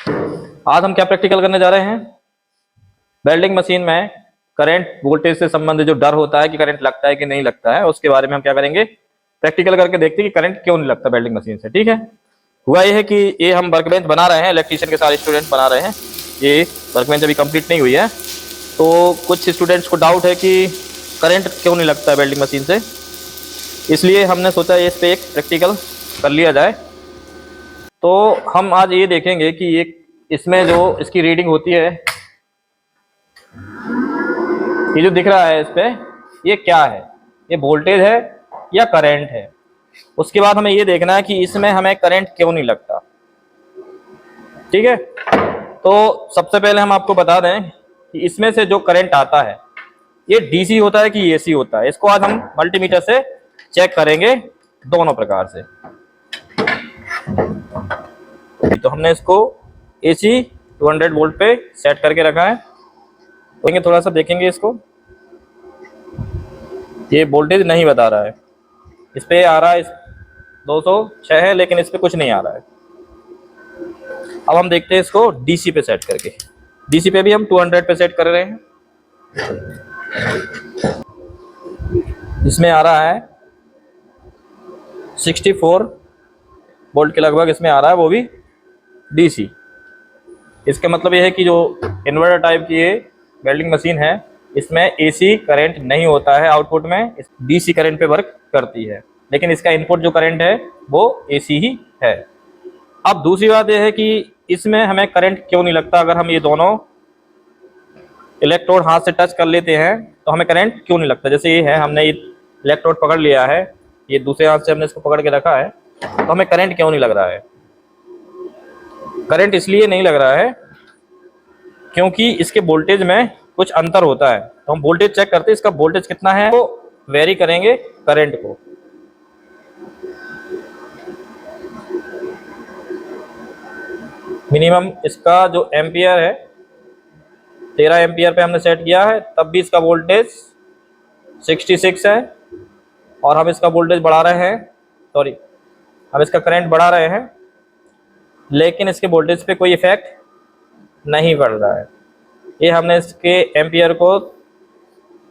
आज हम क्या प्रैक्टिकल करने जा रहे हैं। वेल्डिंग मशीन में करंट वोल्टेज से संबंधित जो डर होता है कि करंट लगता है कि नहीं लगता है, उसके बारे में हम क्या करेंगे, प्रैक्टिकल करके देखते हैं कि करंट क्यों नहीं लगता वेल्डिंग मशीन से। ठीक है। हुआ ये है कि ये हम वर्कबेंच बना रहे हैं, इलेक्ट्रीशियन के सारे स्टूडेंट बना रहे हैं। ये वर्कबेंच अभी कंप्लीट नहीं हुई है, तो कुछ स्टूडेंट्स को डाउट है कि करंट क्यों नहीं लगता है वेल्डिंग मशीन से, इसलिए हमने सोचा इस पर एक प्रैक्टिकल कर लिया जाए। तो हम आज ये देखेंगे कि ये इसमें जो इसकी रीडिंग होती है, ये जो दिख रहा है इस पे, ये क्या है, ये वोल्टेज है या करंट है। उसके बाद हमें ये देखना है कि इसमें हमें करंट क्यों नहीं लगता। ठीक है। तो सबसे पहले हम आपको बता दें कि इसमें से जो करंट आता है ये डीसी होता है कि एसी होता है। इसको आज हम मल्टीमीटर से चेक करेंगे दोनों प्रकार से। तो हमने इसको एसी 200 वोल्ट पे सेट करके रखा है। तो थोड़ा सा देखेंगे इसको, ये वोल्टेज नहीं बता रहा है, इस पे आ रहा है 206 है, लेकिन इस पे कुछ नहीं आ रहा है। अब हम देखते हैं इसको डीसी पे सेट करके। डीसी पे भी हम 200 पे सेट कर रहे हैं। इसमें आ रहा है 64 वोल्ट के लगभग इसमें आ रहा है, वो भी डीसी। इसका मतलब ये है कि जो इन्वर्टर टाइप की ये वेल्डिंग मशीन है, इसमें एसी करंट नहीं होता है, आउटपुट में डीसी करंट पे वर्क करती है, लेकिन इसका इनपुट जो करंट है वो एसी ही है। अब दूसरी बात यह है कि इसमें हमें करंट क्यों नहीं लगता। अगर हम ये दोनों इलेक्ट्रोड हाथ से टच कर लेते हैं तो हमें करंट क्यों नहीं लगता। जैसे ये है, हमने ये इलेक्ट्रोड पकड़ लिया है, ये दूसरे हाथ से हमने इसको पकड़ के रखा है, तो हमें करंट क्यों नहीं लग रहा है। करंट इसलिए नहीं लग रहा है क्योंकि इसके वोल्टेज में कुछ अंतर होता है। तो हम वोल्टेज चेक करते हैं, इसका वोल्टेज कितना है वो वेरी करेंगे करंट को। मिनिमम इसका जो एम्पियर है 13 एम्पियर पे हमने सेट किया है, तब भी इसका वोल्टेज 66 है। और हम इसका वोल्टेज बढ़ा रहे हैं, सॉरी हम इसका करंट बढ़ा रहे हैं, लेकिन इसके वोल्टेज पे कोई इफेक्ट नहीं पड़ रहा है। ये हमने इसके एम्पियर को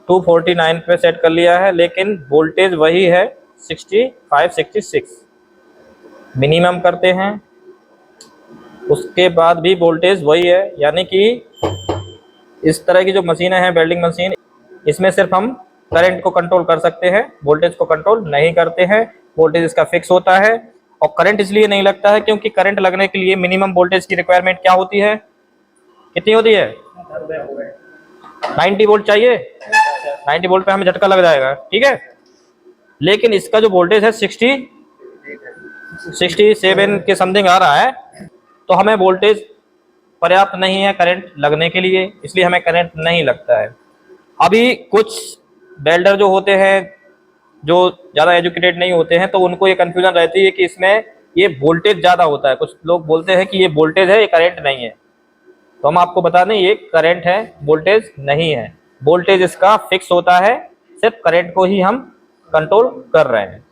249 पे सेट कर लिया है, लेकिन वोल्टेज वही है 65-66। मिनिमम करते हैं, उसके बाद भी वोल्टेज वही है। यानी कि इस तरह की जो मशीनें हैं वेल्डिंग मशीन, इसमें सिर्फ हम करंट को कंट्रोल कर सकते हैं, वोल्टेज को कंट्रोल नहीं करते हैं। वोल्टेज इसका फिक्स होता है। और करंट इसलिए नहीं लगता है क्योंकि करंट लगने के लिए मिनिमम वोल्टेज की रिक्वायरमेंट क्या होती है, कितनी होती है, 90 वोल्ट चाहिए। 90 वोल्ट पे हमें झटका लग जाएगा। ठीक है। लेकिन इसका जो वोल्टेज है 67 के समथिंग आ रहा है, तो हमें वोल्टेज पर्याप्त नहीं है करंट लगने के लिए, इसलिए हमें करंट नहीं लगता है। अभी कुछ वेल्डर जो होते हैं, जो ज़्यादा एजुकेटेड नहीं होते हैं, तो उनको ये कन्फ्यूजन रहती है कि इसमें ये वोल्टेज ज़्यादा होता है। कुछ लोग बोलते हैं कि ये वोल्टेज है, ये करंट नहीं है। तो हम आपको बता दें ये करंट है, वोल्टेज नहीं है। वोल्टेज इसका फिक्स होता है, सिर्फ करंट को ही हम कंट्रोल कर रहे हैं।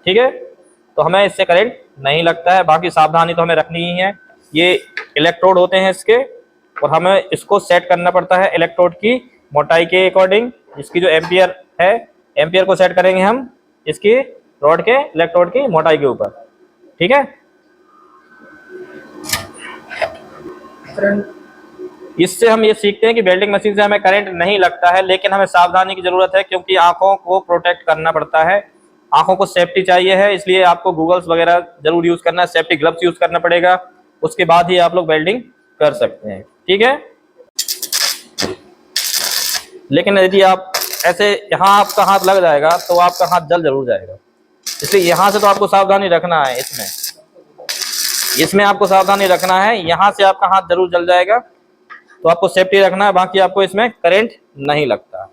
ठीक है। तो हमें इससे करंट नहीं लगता है। बाकी सावधानी तो हमें रखनी ही है। ये इलेक्ट्रोड होते हैं इसके, और हमें इसको सेट करना पड़ता है इलेक्ट्रोड की मोटाई के अकॉर्डिंग। इसकी जो एम्पियर है, एम्पियर को सेट करेंगे हम इसकी रॉड के इलेक्ट्रोड की मोटाई के ऊपर। ठीक है। इससे हम ये सीखते हैं कि वेल्डिंग मशीन से हमें करंट नहीं लगता है, लेकिन हमें सावधानी की जरूरत है, क्योंकि आंखों को प्रोटेक्ट करना पड़ता है, आंखों को सेफ्टी चाहिए है। इसलिए आपको गूगल्स वगैरह जरूर यूज करना है, सेफ्टी ग्लव्स यूज करना पड़ेगा, उसके बाद ही आप लोग वेल्डिंग कर सकते हैं। ठीक है। लेकिन यदि आप ऐसे यहाँ आपका हाथ लग जाएगा तो आपका हाथ जल जरूर जाएगा, इसलिए यहाँ से तो आपको सावधानी रखना है। इसमें आपको सावधानी रखना है, यहाँ से आपका हाथ जरूर जल जाएगा, तो आपको सेफ्टी रखना है। बाकी आपको इसमें करंट नहीं लगता।